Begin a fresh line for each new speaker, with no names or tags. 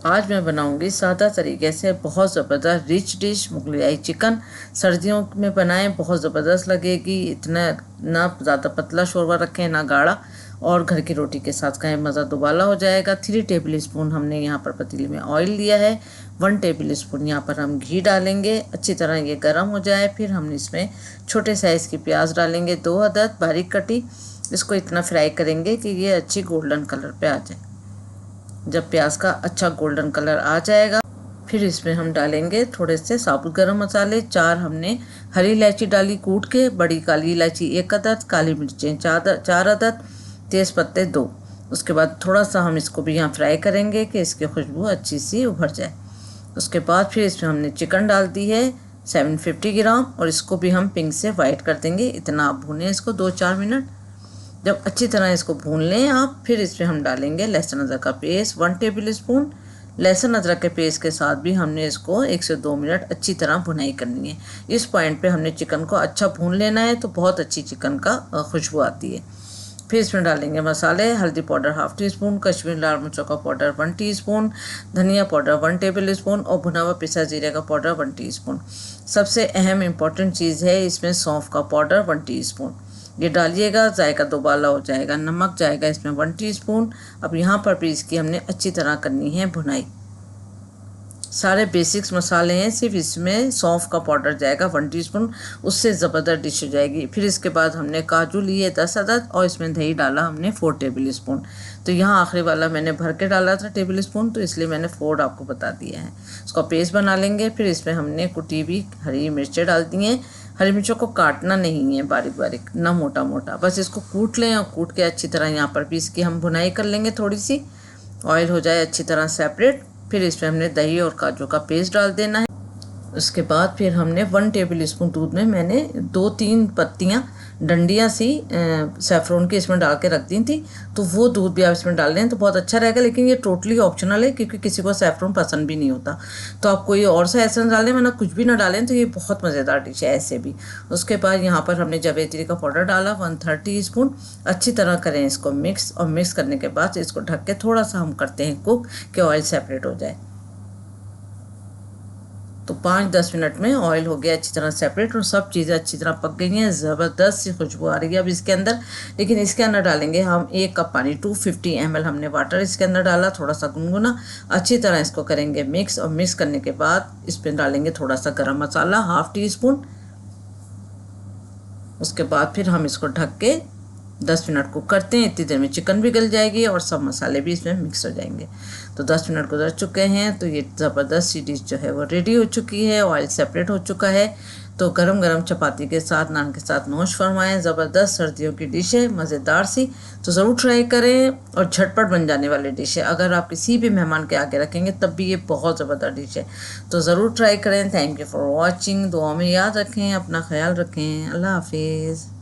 आज मैं बनाऊंगी सादा तरीके से बहुत ज़बरदस्त रिच डिश मुगलाई चिकन। सर्दियों में बनाएं, बहुत ज़बरदस्त लगेगी। इतना ना ज़्यादा पतला शोरबा रखें ना गाढ़ा, और घर की रोटी के साथ खाएं, मज़ा दुबाला हो जाएगा। 3 टेबल स्पून हमने यहाँ पर पतीले में ऑयल लिया है। 1 टेबल स्पून यहाँ पर हम घी डालेंगे। अच्छी तरह ये गर्म हो जाए, फिर हम इसमें छोटे साइज़ की प्याज डालेंगे, 2 अदद बारीक कटी। इसको इतना फ्राई करेंगे कि ये अच्छी गोल्डन कलर पे आ जाए। जब प्याज का अच्छा गोल्डन कलर आ जाएगा, फिर इसमें हम डालेंगे थोड़े से साबुत गरम मसाले। 4 हमने हरी इलायची डाली कूट के, बड़ी काली इलायची 1 अदद, काली मिर्चें 4 अदद, तेज़ पत्ते 2। उसके बाद थोड़ा सा हम इसको भी यहाँ फ्राई करेंगे कि इसकी खुशबू अच्छी सी उभर जाए। उसके बाद फिर इसमें हमने चिकन डाल दी है 750 ग्राम, और इसको भी हम पिंक से वाइट कर देंगे। इतना आप भूनें इसको 2-4 मिनट। जब अच्छी तरह इसको भून लें आप, फिर इसमें हम डालेंगे लहसुन अदरक का पेस्ट 1 टेबल स्पून। लहसुन अदरक के पेस्ट के साथ भी हमने इसको 1 से 2 मिनट अच्छी तरह भुनाई करनी है। इस पॉइंट पे हमने चिकन को अच्छा भून लेना है, तो बहुत अच्छी चिकन का खुशबू आती है। फिर इसमें डालेंगे मसाले। हल्दी पाउडर 1/2 टी स्पून, कश्मीरी लाल मिर्चों का पाउडर 1 टीस्पून, धनिया पाउडर 1 टेबल स्पून, और भुना हुआ पिसा जीरे का पाउडर 1 टीस्पून। सबसे अहम इम्पॉर्टेंट चीज़ है इसमें सौंफ का पाउडर 1 टीस्पून। ये डालिएगा, जायका दुबाला हो जाएगा। नमक जाएगा इसमें 1 टीस्पून। अब यहाँ पर भी इसकी हमने अच्छी तरह करनी है भुनाई। सारे बेसिक्स मसाले हैं, सिर्फ इसमें सौंफ का पाउडर जाएगा 1 टीस्पून, उससे ज़बरदस्त डिश हो जाएगी। फिर इसके बाद हमने काजू लिए 10 अदद, और इसमें दही डाला हमने 4 टेबल स्पून। तो यहाँ आखिरी वाला मैंने भर के डाला था टेबल स्पून, तो इसलिए मैंने 4 आपको बता दिया है। उसका पेस्ट बना लेंगे। फिर इसमें हमने कुटी हुई हरी मिर्चें डाल दी हैं। हरी मिर्चों को काटना नहीं है बारीक बारीक, ना मोटा मोटा, बस इसको कूट लें, और कूट के अच्छी तरह यहाँ पर भी इसकी हम भुनाई कर लेंगे। थोड़ी सी ऑयल हो जाए अच्छी तरह सेपरेट, फिर इसमें हमने दही और काजू का पेस्ट डाल देना है। उसके बाद फिर हमने 1 टेबल स्पून दूध में मैंने 2-3 पत्तियाँ डंडियाँ सी सैफरोन की इसमें डाल के रख दी थी, तो वो दूध भी आप इसमें डाल लें तो बहुत अच्छा रहेगा। लेकिन ये टोटली ऑप्शनल है, क्योंकि किसी को सैफरोन पसंद भी नहीं होता, तो आप कोई और सा एसेंस डालें, वरना कुछ भी ना डालें, तो ये बहुत मज़ेदार डिश है ऐसे भी। उसके बाद यहाँ पर हमने जावित्री का पाउडर डाला 1/3 टीस्पून। अच्छी तरह करें इसको मिक्स, और मिक्स करने के बाद इसको ढक के थोड़ा सा हम करते हैं कुक, कि ऑयल सेपरेट हो जाए। तो 5-10 मिनट में ऑयल हो गया अच्छी तरह सेपरेट, और सब चीज़ें अच्छी तरह पक गई हैं। ज़बरदस्त सी खुशबू आ रही है अब इसके अंदर। लेकिन इसके अंदर डालेंगे हम 1 कप पानी, 250 ml हमने वाटर इसके अंदर डाला, थोड़ा सा गुनगुना। अच्छी तरह इसको करेंगे मिक्स, और मिक्स करने के बाद इसमें डालेंगे थोड़ा सा गरम मसाला 1/2 टीस्पून। उसके बाद फिर हम इसको ढक के 10 मिनट कुक करते हैं। इतनी देर में चिकन भी गल जाएगी और सब मसाले भी इसमें मिक्स हो जाएंगे। तो 10 मिनट गुजर चुके हैं, तो ये ज़बरदस्त सी डिश जो है वो रेडी हो चुकी है। ऑयल सेपरेट हो चुका है। तो गरम गरम चपाती के साथ, नान के साथ नोश फरमाएं। ज़बरदस्त सर्दियों की डिश है, मज़ेदार सी। तो ज़रूर ट्राई करें, और झटपट बन जाने वाली डिश है। अगर आप किसी भी मेहमान के आगे रखेंगे तब भी ये बहुत ज़बरदस्त डिश है, तो ज़रूर ट्राई करें। Thank you for watching. दुआ में याद रखें, अपना ख्याल रखें। अल्लाह हाफिज़।